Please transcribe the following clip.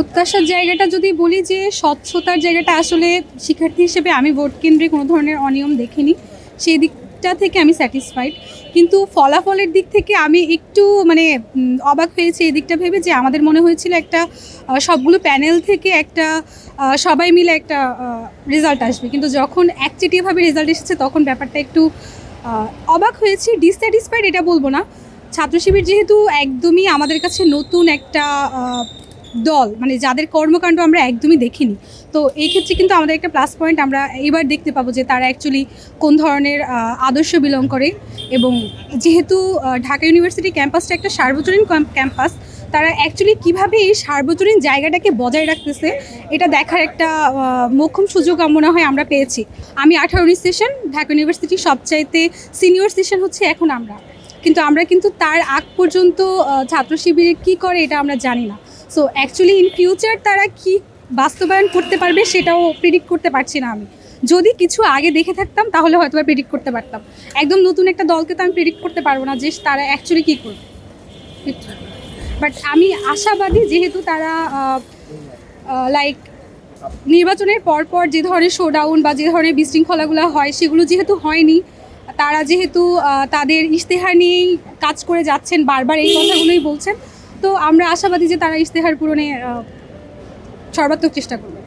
প্রত্যাশার জায়গাটা যদি বলি যে স্বচ্ছতার জায়গাটা আসলে শিক্ষার্থী হিসেবে আমি ভোট কেন্দ্রে কোনো ধরনের অনিয়ম দেখিনি, সেই দিকটা থেকে আমি স্যাটিসফাইড। কিন্তু ফলাফলের দিক থেকে আমি একটু মানে অবাক হয়েছি এই দিকটা ভেবে যে আমাদের মনে হয়েছিল একটা সবগুলো প্যানেল থেকে একটা সবাই মিলে একটা রেজাল্ট আসবে, কিন্তু যখন একচেটিয়াভাবে রেজাল্ট এসেছে তখন ব্যাপারটা একটু অবাক হয়েছি। ডিসস্যাটিসফাইড এটা বলবো না, ছাত্র শিবির যেহেতু একদমই আমাদের কাছে নতুন একটা দল, মানে যাদের কর্মকাণ্ড আমরা একদমই দেখিনি, তো এই ক্ষেত্রে কিন্তু আমাদের একটা প্লাস পয়েন্ট আমরা এবার দেখতে পাবো যে তারা অ্যাকচুয়ালি কোন ধরনের আদর্শ বিলং করে। এবং যেহেতু ঢাকা ইউনিভার্সিটি ক্যাম্পাসটা একটা সার্বজনীন ক্যাম্পাস, তারা অ্যাকচুয়ালি কীভাবে এই সার্বজনীন জায়গাটাকে বজায় রাখতেছে এটা দেখার একটা মোক্ষম সুযোগ মনে হয় আমরা পেয়েছি। আমি 18-19 সেশন, ঢাকা ইউনিভার্সিটির সবচাইতে সিনিয়র সেশন হচ্ছে এখন আমরা, কিন্তু তার আগ পর্যন্ত ছাত্র শিবিরে কী করে এটা আমরা জানি না। সো অ্যাকচুয়ালি ইন ফিউচার তারা কি বাস্তবায়ন করতে পারবে সেটাও প্রেডিক্ট করতে পারছি না আমি। যদি কিছু আগে দেখে থাকতাম তাহলে হয়তো বা প্রেডিক্ট করতে পারতাম। একদম নতুন একটা দলকে তো আমি প্রেডিক্ট করতে পারবো না যে তারা অ্যাকচুয়ালি কী করবে, বাট আমি আশাবাদী যেহেতু তারা লাইক নির্বাচনের পরপর যে ধরনের শোডাউন বা যে ধরনের বিশৃঙ্খলাগুলো হয় সেগুলো যেহেতু হয়নি, তারা যেহেতু তাদের ইশতেহার নিয়েই কাজ করে যাচ্ছেন, বারবার এই কথাগুলোই বলছেন, তো আমরা আশাবাদী যে তারা ইশতেহার পূরণে সর্বাত্মক চেষ্টা করবে।